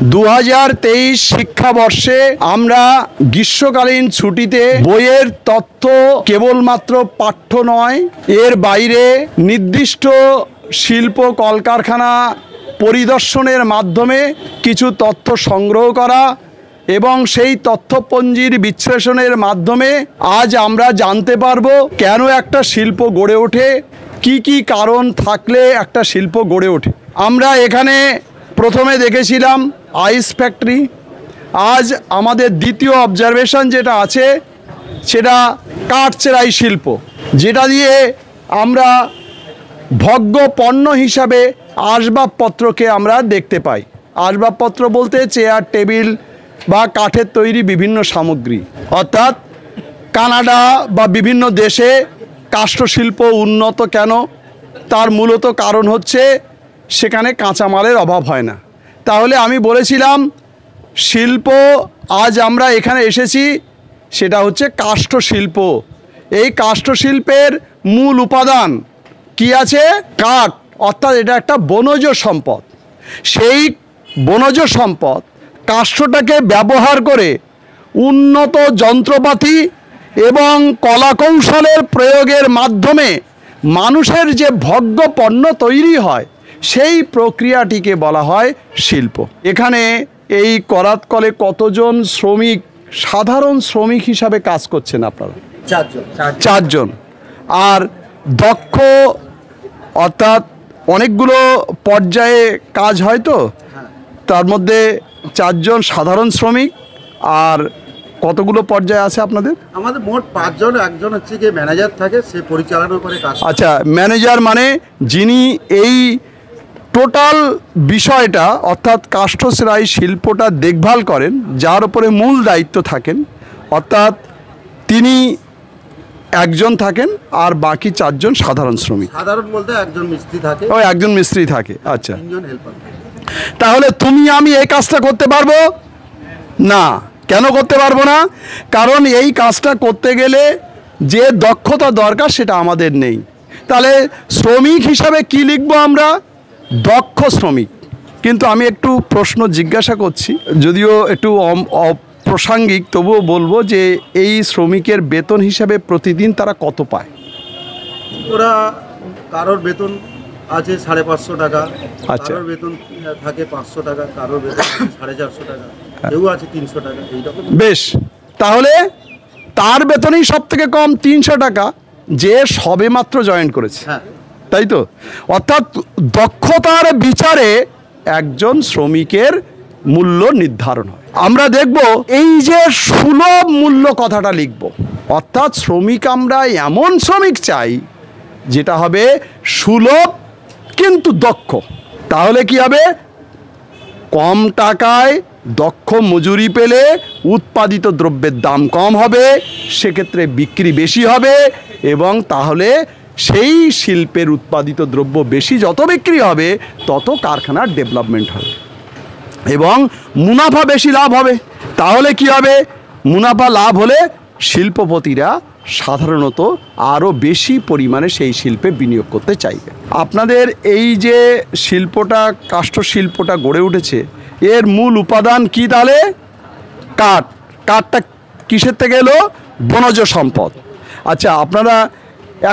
2023 শিক্ষাবর্ষে আমরা গ্রীষ্মকালীন ছুটিতে বইয়ের তথ্য কেবলমাত্র পাঠ্য নয়, এর বাইরে নির্দিষ্ট শিল্প কলকারখানা পরিদর্শনের মাধ্যমে কিছু তথ্য সংগ্রহ করা এবং সেই তথ্যপঞ্জির বিশ্লেষণের মাধ্যমে আজ আমরা জানতে পারবো কেন একটা শিল্প গড়ে ওঠে, কি কি কারণ থাকলে একটা শিল্প গড়ে ওঠে। আমরা এখানে প্রথমে দেখেছিলাম আইস ফ্যাক্টরি। আজ আমাদের দ্বিতীয় অবজারভেশন যেটা আছে সেটা কাঠচেরাই শিল্প, যেটা দিয়ে আমরা ভোগ্য পণ্য হিসাবে আসবাবপত্রকে আমরা দেখতে পাই। আসবাবপত্র বলতে চেয়ার, টেবিল বা কাঠের তৈরি বিভিন্ন সামগ্রী। অর্থাৎ কানাডা বা বিভিন্ন দেশে কাষ্ঠশিল্প উন্নত কেন, তার মূলত কারণ হচ্ছে সেখানে কাঁচামালের অভাব হয় না। তাহলে আমি বলেছিলাম শিল্প, আজ আমরা এখানে এসেছি সেটা হচ্ছে কাষ্ঠশিল্প। এই কাষ্ঠশিল্পের মূল উপাদান কি আছে? কাঠ, অর্থাৎ এটা একটা বনজ সম্পদ। সেই বনজ সম্পদ কাষ্ঠটাকে ব্যবহার করে উন্নত যন্ত্রপাতি এবং কলাকৌশলের প্রয়োগের মাধ্যমে মানুষের যে ভোগ্য পণ্য তৈরি হয় সেই প্রক্রিয়াটিকে বলা হয় শিল্প। এখানে এই করাতকলে কতজন শ্রমিক, সাধারণ শ্রমিক হিসাবে কাজ করছেন আপনারা? চারজন। আর দক্ষ, অর্থাৎ অনেকগুলো পর্যায়ে কাজ হয়, তো তার মধ্যে চারজন সাধারণ শ্রমিক আর কতগুলো পর্যায়ে আছে আপনাদের? আমাদের মোট 5 জন। একজন হচ্ছে কি ম্যানেজার থাকে, সে পরিচালনা করে কাজ। আচ্ছা, ম্যানেজার মানে যিনি এই টোটাল বিষয়টা অর্থাৎ কাষ্ঠচেরাই শিল্পটা দেখভাল করেন, যার উপরে মূল দায়িত্ব থাকেন, অর্থাৎ তিনি একজন থাকেন আর বাকি চারজন সাধারণ শ্রমিক। সাধারণ বলতে একজন মিস্ত্রি থাকে। ও, একজন মিস্ত্রি থাকে। আচ্ছা, 3 জন হেল্পার। তাহলে তুমি আমি এই কাজটা করতে পারবো না? কেন করতে পারবো না? কারণ এই কাজটা করতে গেলে যে দক্ষতা দরকার সেটা আমাদের নেই। তাহলে শ্রমিক হিসাবে কি লিখবো আমরা? দক্ষ শ্রমিক। কিন্তু আমি একটু প্রশ্ন জিজ্ঞাসা করছি, যদিও একটু অপ্রাসঙ্গিক, তবুও বলবো যে এই শ্রমিকের বেতন হিসাবে প্রতিদিন তারা কত পায়? ওরা কারোর বেতন আছে 550 টাকা, আচ্ছা, কারোর বেতন থাকে 500 টাকা, কারোর বেতন 450 টাকা, কেউ আছে 300 টাকা, এইরকম। বেশ, তাহলে তার বেতনই সব থেকে কম 300 টাকা, যে সবে মাত্র জয়েন করেছে। হ্যাঁ, তাই তো? অর্থাৎ দক্ষতার বিচারে একজন শ্রমিকের মূল্য নির্ধারণ হয়। আমরা দেখব এই যে সুলভ মূল্য কথাটা লিখব, অর্থাৎ শ্রমিক, আমরা এমন শ্রমিক চাই যেটা হবে সুলভ কিন্তু দক্ষ। তাহলে কি হবে? কম টাকায় দক্ষ মজুরি পেলে উৎপাদিত দ্রব্যের দাম কম হবে, সেক্ষেত্রে বিক্রি বেশি হবে এবং তাহলে সেই শিল্পের উৎপাদিত দ্রব্য বেশি যত বিক্রি হবে তত কারখানার ডেভেলপমেন্ট হবে এবং মুনাফা বেশি লাভ হবে। তাহলে কি হবে? মুনাফা লাভ হলে শিল্পপতিরা সাধারণত আরও বেশি পরিমাণে সেই শিল্পে বিনিয়োগ করতে চাইবে। আপনাদের এই যে শিল্পটা, কাষ্ঠশিল্পটা গড়ে উঠেছে, এর মূল উপাদান কি তাহলে? কাঠ। কাঠটা কিসের থেকে এলো? বনজ সম্পদ। আচ্ছা, আপনারা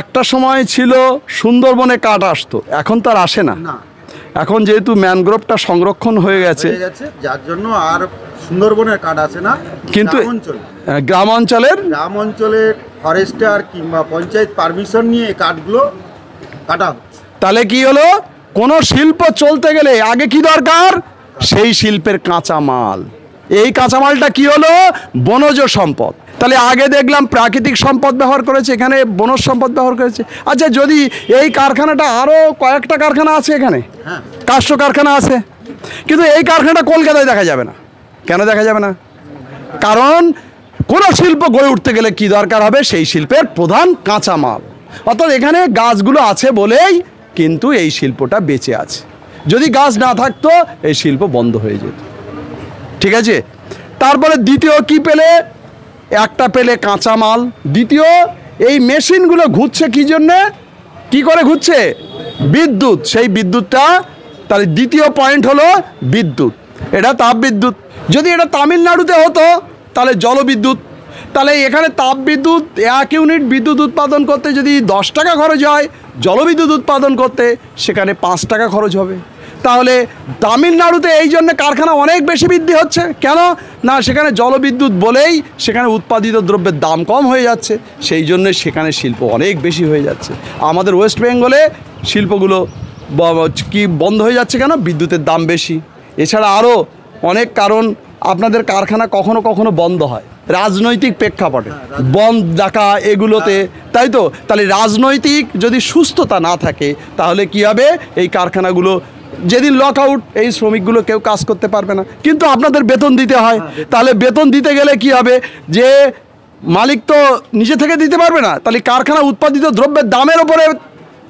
একটা সময় ছিল সুন্দরবনে কাঠ আসতো, এখন তার আসে না। এখন যেহেতু ম্যানগ্রোভটা সংরক্ষণ হয়ে গেছে, যার জন্য আর সুন্দরবনের কাঠ আসে না। কিন্তু গ্রাম অঞ্চলের ফরেস্টার কিংবা পঞ্চায়েত পারমিশন নিয়ে কাঠগুলো কাটা হচ্ছে। তাহলে কি হলো? কোনো শিল্প চলতে গেলে আগে কি দরকার? সেই শিল্পের কাঁচামাল। এই কাঁচামালটা কি হলো? বনজ সম্পদ। তাহলে আগে দেখলাম প্রাকৃতিক সম্পদ ব্যবহার করেছে, এখানে বনজ সম্পদ ব্যবহার করেছে। আচ্ছা, যদি এই কারখানাটা, আরও কয়েকটা কারখানা আছে এখানে, কাষ্ঠ কারখানা আছে, কিন্তু এই কারখানাটা কলকাতায় দেখা যাবে না। কেন দেখা যাবে না? কারণ কোনো শিল্প গড়ে উঠতে গেলে কি দরকার হবে? সেই শিল্পের প্রধান কাঁচামাল। অর্থাৎ এখানে গাছগুলো আছে বলেই কিন্তু এই শিল্পটা বেঁচে আছে। যদি গাছ না থাকতো এই শিল্প বন্ধ হয়ে যেত। ঠিক আছে? তারপরে দ্বিতীয় কি পেলে? একটা পেলে কাঁচামাল। দ্বিতীয়, এই মেশিনগুলো ঘুরছে কি জন্যে? কি করে ঘুরছে? বিদ্যুৎ। সেই বিদ্যুৎটা, তাহলে দ্বিতীয় পয়েন্ট হলো বিদ্যুৎ। এটা তাপবিদ্যুৎ। যদি এটা তামিলনাড়ুতে হতো তাহলে জলবিদ্যুৎ। তাহলে এখানে তাপবিদ্যুৎ 1 ইউনিট বিদ্যুৎ উৎপাদন করতে যদি 10 টাকা খরচ হয়, জলবিদ্যুৎ উৎপাদন করতে সেখানে 5 টাকা খরচ হবে। তাহলে তামিলনাড়ুতে এই জন্য কারখানা অনেক বেশি বৃদ্ধি হচ্ছে। কেন না, সেখানে জলবিদ্যুৎ বলেই সেখানে উৎপাদিত দ্রব্যের দাম কম হয়ে যাচ্ছে, সেই জন্য সেখানে শিল্প অনেক বেশি হয়ে যাচ্ছে। আমাদের ওয়েস্ট বেঙ্গলে শিল্পগুলো কি বন্ধ হয়ে যাচ্ছে কেন? বিদ্যুতের দাম বেশি। এছাড়া আরও অনেক কারণ। আপনাদের কারখানা কখনো কখনো বন্ধ হয় রাজনৈতিক প্রেক্ষাপটে, বন্ধ ডাকা এগুলোতে, তাই তো? তাহলে রাজনৈতিক যদি সুস্থতা না থাকে তাহলে কি হবে? এই কারখানাগুলো যেদিন লক আউট, এই শ্রমিকগুলো কেউ কাজ করতে পারবে না, কিন্তু আপনাদের বেতন দিতে হয়। তাহলে বেতন দিতে গেলে কি হবে? যে মালিক তো নিজে থেকে দিতে পারবে না, তাহলে কারখানা উৎপাদিত দ্রব্যের দামের ওপরে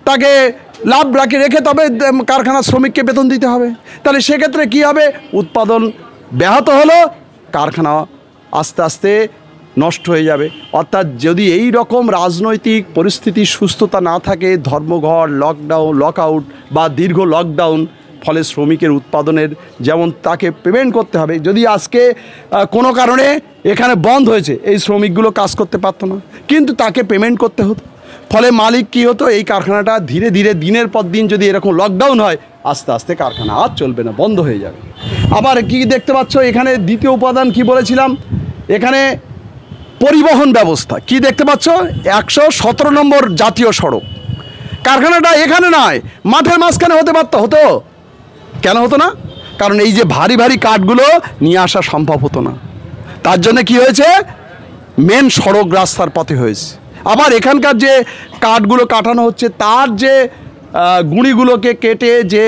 তাকে লাভ রেখে তবে কারখানার শ্রমিককে বেতন দিতে হবে। তাহলে সেক্ষেত্রে কি হবে? উৎপাদন ব্যাহত হলো, কারখানা আস্তে আস্তে নষ্ট হয়ে যাবে। অর্থাৎ যদি এই রকম রাজনৈতিক পরিস্থিতি সুস্থতা না থাকে, ধর্মঘট, লকডাউন, লকআউট বা দীর্ঘ লকডাউন, ফলে শ্রমিকের উৎপাদনের যেমন তাকে পেমেন্ট করতে হবে। যদি আজকে কোনো কারণে এখানে বন্ধ হয়েছে, এই শ্রমিকগুলো কাজ করতে পারতো না, কিন্তু তাকে পেমেন্ট করতে হতো। ফলে মালিক কী হতো? এই কারখানাটা ধীরে ধীরে দিনের পর দিন যদি এরকম লকডাউন হয়, আস্তে আস্তে কারখানা আর চলবে না, বন্ধ হয়ে যাবে। আবার কি দেখতে পাচ্ছ এখানে দ্বিতীয় উপাদান কি বলেছিলাম? এখানে পরিবহন ব্যবস্থা কি দেখতে পাচ্ছ? 117 নম্বর জাতীয় সড়ক। কারখানাটা এখানে নয়, মাঠের মাঝখানে হতে হতো। কেন হতো না? কারণ এই যে ভারী ভারী কাঠগুলো নিয়ে আসা সম্ভব হতো না, তার জন্য কি হয়েছে? মেন সড়ক রাস্তার পথে হয়েছে। আবার এখানকার যে কাঠগুলো কাটানো হচ্ছে, তার যে গুঁড়িগুলোকে কেটে যে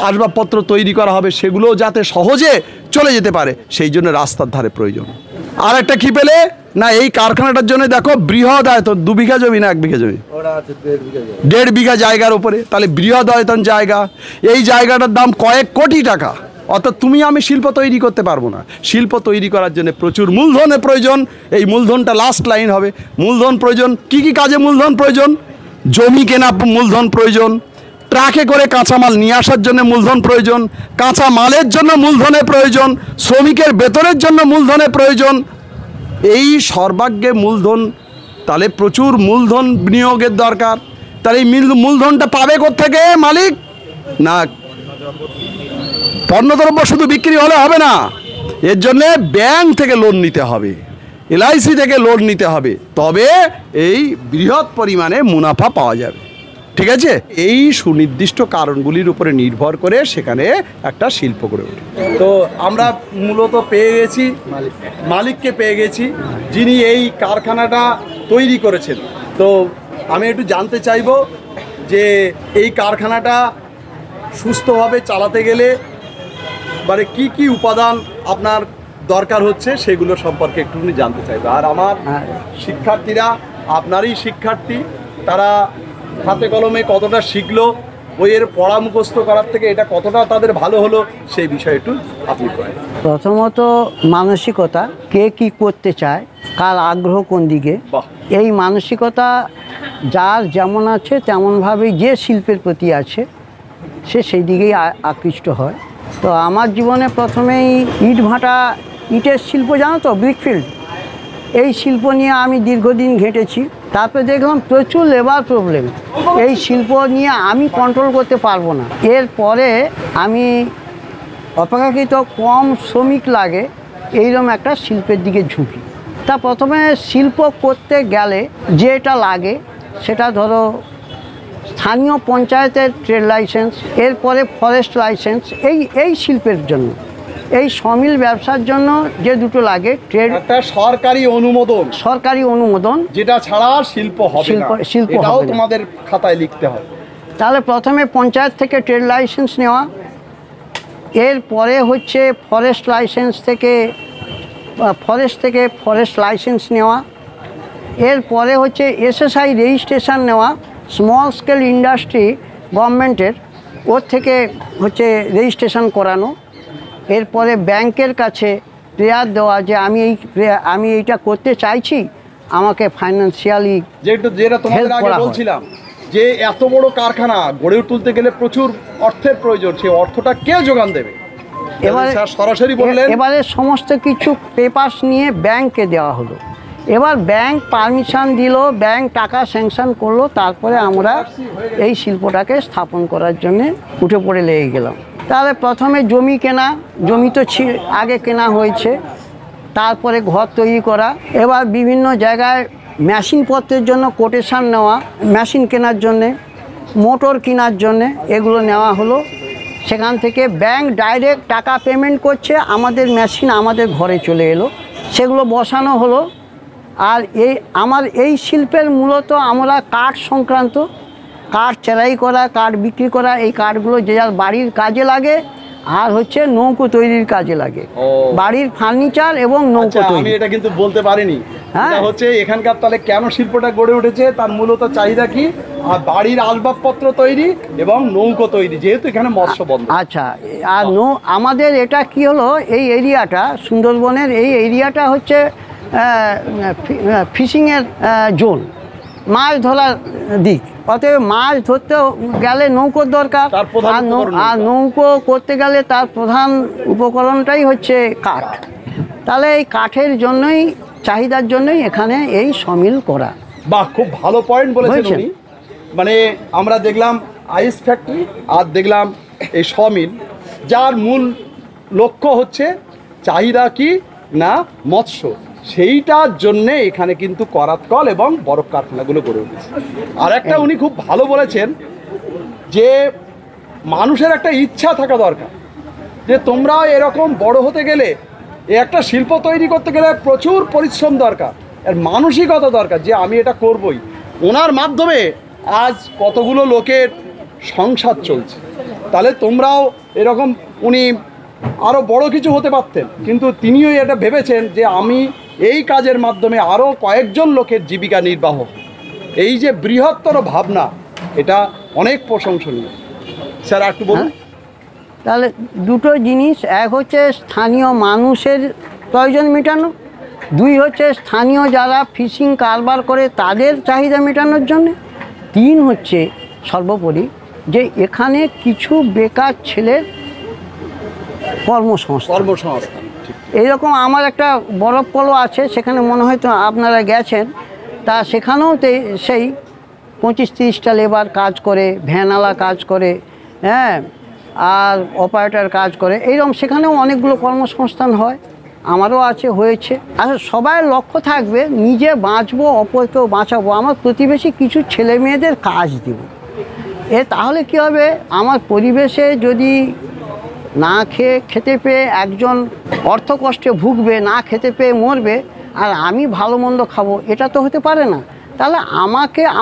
আসবাবপত্র তৈরি করা হবে, সেগুলো যাতে সহজে চলে যেতে পারে, সেই জন্য রাস্তার ধারে প্রয়োজন। আর একটা কী পেলে না, এই কারখানাটার জন্য দেখো বৃহৎ আয়তন, 2 বিঘা জমি না 1 বিঘা জমি, 1.5 বিঘা জায়গার উপরে, তাহলে বৃহৎ আয়তন জায়গা। এই জায়গাটার দাম কয়েক কোটি টাকা। অর্থাৎ তুমি আমি শিল্প তৈরি করতে পারবো না। শিল্প তৈরি করার জন্য প্রচুর মূলধনের প্রয়োজন। এই মূলধনটা লাস্ট লাইন হবে। মূলধন প্রয়োজন কি কি কাজে? মূলধন প্রয়োজন, জমি কেনা মূলধন প্রয়োজন, ট্রাকে করে কাঁচামাল নিয়ে আসার জন্য মূলধন প্রয়োজন, কাঁচা মালের জন্য মূলধনের প্রয়োজন, শ্রমিকের বেতনের জন্য মূলধনের প্রয়োজন। এই সর্বাগ্যে মূলধন, তাহলে প্রচুর মূলধন বিনিয়োগের দরকার। তাহলে এই মূলধনটা পাবে কোত্থেকে মালিক? না, পণ্যদ্রব্য শুধু বিক্রি হলে হবে না, এর জন্যে ব্যাংক থেকে লোন নিতে হবে, LIC থেকে লোন নিতে হবে, তবে এই বৃহৎ পরিমাণে মুনাফা পাওয়া যাবে। ঠিক আছে? এই সুনির্দিষ্ট কারণগুলির উপরে নির্ভর করে সেখানে একটা শিল্প গড়ে ওঠে। তো আমরা মূলত পেয়ে গেছি মালিককে, পেয়ে গেছি যিনি এই কারখানাটা তৈরি করেছেন। তো আমি একটু জানতে চাইব যে এই কারখানাটা সুস্থভাবে চালাতে গেলে মানে কি কি উপাদান আপনার দরকার হচ্ছে, সেগুলো সম্পর্কে একটুখানি জানতে চাইবো। আর আমার শিক্ষার্থীরা, আপনারই শিক্ষার্থী, তারা হাতে কলমে কতটা শিখলো, বইয়ের পড়া মুখস্থ করার থেকে এটা কতটা তাদের ভালো হলো, সেই বিষয়ে একটু আপনি বলেন। প্রথমত মানসিকতা, কে কি করতে চায়, কার আগ্রহ কোন দিকে, বাহ। এই মানসিকতা যার যেমন আছে তেমনভাবেই যে শিল্পের প্রতি আছে সে সেই দিকেই আকৃষ্ট হয়। তো আমার জীবনে প্রথমেই ইটের শিল্প, জানো তো, ব্রিকফিল্ড, এই শিল্প নিয়ে আমি দীর্ঘদিন ঘেঁটেছি। তারপরে দেখলাম প্রচুর লেবার প্রবলেম, এই শিল্প নিয়ে আমি কন্ট্রোল করতে পারবো না। এরপরে আমি অপেক্ষাকৃত কম শ্রমিক লাগে এইরকম একটা শিল্পের দিকে ঝুঁকি। তা প্রথমে শিল্প করতে গেলে যেটা লাগে সেটা ধরো স্থানীয় পঞ্চায়েতের ট্রেড লাইসেন্স, এরপরে ফরেস্ট লাইসেন্স, এই শিল্পের জন্য, এই সমিল ব্যবসার জন্য যে দুটো লাগে, ট্রেড, একটা সরকারি অনুমোদন, যেটা ছাড়া শিল্প হবে না, এটাও তোমাদের খাতায় লিখতে হবে। তাহলে প্রথমে পঞ্চায়েত থেকে ট্রেড লাইসেন্স নেওয়া, এরপরে হচ্ছে ফরেস্ট থেকে ফরেস্ট লাইসেন্স নেওয়া, এরপরে হচ্ছে SSI রেজিস্ট্রেশন নেওয়া, স্মল স্কেল ইন্ডাস্ট্রি গভর্নমেন্টের, ওর থেকে হচ্ছে রেজিস্ট্রেশন করানো, এরপরে ব্যাংকের কাছে প্রেয়ার দেওয়া যে আমি এইটা করতে চাইছি, আমাকে ফাইন্যান্সিয়ালি যেটা তোমাদের আগে বলছিলাম যে এত বড় কারখানা গড়ে তুলতে গেলে প্রচুর অর্থের প্রয়োজন, সেই অর্থটা কে যোগান দেবে? এবারে স্যার সরাসরি বললেন এবারে সমস্ত কিছু পেপারস নিয়ে ব্যাংকে দেওয়া হলো। এবার ব্যাংক পারমিশন দিল, ব্যাংক টাকা স্যাংশন করলো, তারপরে আমরা এই শিল্পটাকে স্থাপন করার জন্যে উঠে পড়ে লেগে গেলাম। তাহলে প্রথমে জমি কেনা, জমি তো আগে কেনা হয়েছে, তারপরে ঘর তৈরি করা, এবার বিভিন্ন জায়গায় মেশিনপত্রের জন্য কোটেশন নেওয়া, মেশিন কেনার জন্যে, মোটর কেনার জন্যে, এগুলো নেওয়া হলো। সেখান থেকে ব্যাংক ডাইরেক্ট টাকা পেমেন্ট করছে, আমাদের মেশিন আমাদের ঘরে চলে এলো, সেগুলো বসানো হলো। আর আমার এই শিল্পের মূলত আমরা কাঠ সংক্রান্ত, কাঠ চেরাই করা, কাঠ বিক্রি করা, এই কাঠগুলো যে যার বাড়ির কাজে লাগে, আর হচ্ছে নৌকো তৈরির কাজে লাগে, বাড়ির ফার্নিচার এবং নৌকো আমি তৈরি। এটা কিন্তু বলতে পারিনি। হ্যাঁ। এটা হচ্ছে এখানকার তাহলে কেন শিল্পটা গড়ে উঠেছে, তার মূলত চাহিদা কি, আর বাড়ির আসবাবপত্র তৈরি এবং নৌকো তৈরি, যেহেতু এখানে মৎস্য বন্দর। আচ্ছা, আর আমাদের এটা কি হলো, এই এরিয়াটা সুন্দরবনের এই এরিয়াটা হচ্ছে ফিশিংয়ের জোন, মাছ ধরার দিক। অতএব মাছ ধরতে গেলে নৌকোর দরকার, তার প্রধান উপকরণ আর নৌকো করতে গেলে তার প্রধান উপকরণটাই হচ্ছে কাঠ। তাহলে এই কাঠের জন্যই, চাহিদার জন্যই এখানে এই সমিল করা। বাহ, খুব ভালো পয়েন্ট বলেছেন বুঝেছেন? উনি। মানে আমরা দেখলাম আইস ফ্যাক্টরি আর দেখলাম এই সমিল, যার মূল লক্ষ্য হচ্ছে চাহিদা কি না মৎস্য, সেইটার জন্যে এখানে কিন্তু করাতকল এবং বরফ কারখানাগুলো গড়ে উঠেছে। আর একটা উনি খুব ভালো বলেছেন যে মানুষের একটা ইচ্ছা থাকা দরকার, যে তোমরা এরকম বড় হতে গেলে, একটা শিল্প তৈরি করতে গেলে প্রচুর পরিশ্রম দরকার, আর মানসিকতা দরকার যে আমি এটা করবই। ওনার মাধ্যমে আজ কতগুলো লোকের সংসার চলছে। তাহলে তোমরাও এরকম, উনি আরও বড় কিছু হতে পারতেন, কিন্তু তিনিও এটা ভেবেছেন যে আমি এই কাজের মাধ্যমে আরও কয়েকজন লোকের জীবিকা নির্বাহ। এই যে বৃহত্তর ভাবনা, এটা অনেক প্রশংসনীয়। স্যার একটু বলুন। তাহলে দুটো জিনিস, এক হচ্ছে স্থানীয় মানুষের প্রয়োজন মেটানো, দুই হচ্ছে স্থানীয় যারা ফিশিং কারবার করে তাদের চাহিদা মেটানোর জন্যে, তিন হচ্ছে সর্বোপরি যে এখানে কিছু বেকার ছেলের কর্মসংস্থান। এইরকম আমার একটা বরফ কল আছে, সেখানে মনে হয় তো আপনারা গেছেন, তা সেখানেও সেই 25-30টা লেবার কাজ করে, ভ্যানওয়ালা কাজ করে, হ্যাঁ, আর অপারেটর কাজ করে, এইরকম সেখানেও অনেকগুলো কর্মসংস্থান হয়, আমারও আছে, হয়েছে। আসলে সবাই লক্ষ্য থাকবে নিজে বাঁচবো, অপরকেও বাঁচাবো, আমার প্রতিবেশী কিছু ছেলে মেয়েদের কাজ দিব। তাহলে কি হবে, আমার পরিবেশে যদি না খেতে পেয়ে একজন অর্থ কষ্টে ভুগবে, না খেতে পেয়ে মরবে, আর আমি ভালো মন্দ খাবো, এটা তো হতে পারে না। তাহলে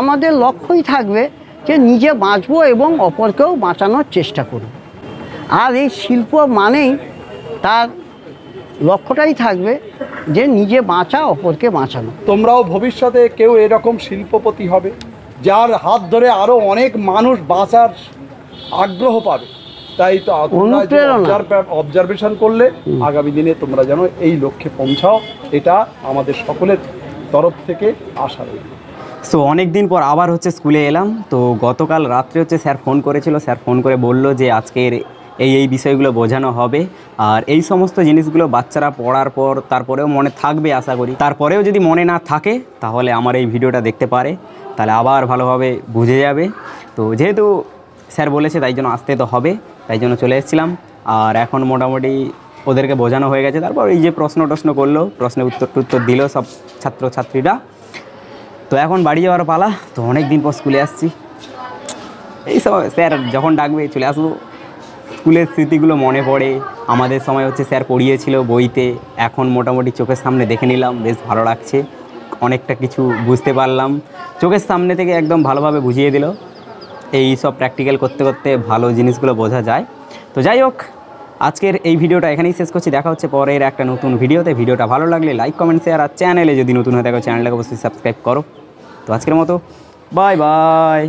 আমাদের লক্ষ্যই থাকবে যে নিজে বাঁচবো এবং অপরকেও বাঁচানোর চেষ্টা করব। আর এই শিল্প মানেই তার লক্ষ্যটাই থাকবে যে নিজে বাঁচা, অপরকে বাঁচানো। তোমরাও ভবিষ্যতে কেউ এরকম শিল্পপতি হবে, যার হাত ধরে আরও অনেক মানুষ বাঁচার আগ্রহ পাবে। তাই তো অবজারভেশন করলে আগামী দিনে তোমরা যেন এই লক্ষ্যে পৌঁছাও, এটা আমাদের সকলের তরফ থেকে আশা রইল। সো অনেক দিন পর আবার হচ্ছে স্কুলে এলাম। তো গতকাল রাত্রে হচ্ছে স্যার ফোন করেছিল, স্যার ফোন করে বলল যে আজকের এই বিষয়গুলো বোঝানো হবে, আর এই সমস্ত জিনিসগুলো বাচ্চারা পড়ার পর তারপরেও মনে থাকবে আশা করি। তারপরেও যদি মনে না থাকে তাহলে আমার এই ভিডিওটা দেখতে পারে, তাহলে আবার ভালোভাবে বুঝে যাবে। তো যেহেতু স্যার বলেছে তাই জন্য আসতে তো হবে, তাই জন্য চলে এসেছিলাম। আর এখন মোটামুটি ওদেরকে বোঝানো হয়ে গেছে। তারপর এই যে প্রশ্ন করলো, প্রশ্নের উত্তর দিল সব ছাত্রছাত্রীরা। তো এখন বাড়ি যাওয়ার পালা। তো অনেক দিন পর স্কুলে আসছি, এই সব স্যার যখন ডাকবে চলে আসবো। স্কুলের স্মৃতিগুলো মনে পড়ে, আমাদের সময় হচ্ছে স্যার পড়িয়েছিল বইতে, এখন মোটামুটি চোখের সামনে দেখে নিলাম, বেশ ভালো লাগছে, অনেকটা কিছু বুঝতে পারলাম, চোখের সামনে থেকে একদম ভালোভাবে বুঝিয়ে দিল। এই সব প্র্যাকটিক্যাল করতে করতে ভালো জিনিসগুলো বোঝা যায়। তো যাই হোক, আজকের এই ভিডিওটা এখানেই শেষ করছি। দেখা হচ্ছে পরের একটা নতুন ভিডিওতে। ভিডিওটা ভালো লাগলে লাইক, কমেন্ট, শেয়ার, আর চ্যানেলে যদি নতুন হয়ে থাকো চ্যানেলটাকে অবশ্যই সাবস্ক্রাইব করো। তো আজকের মতো বাই বাই।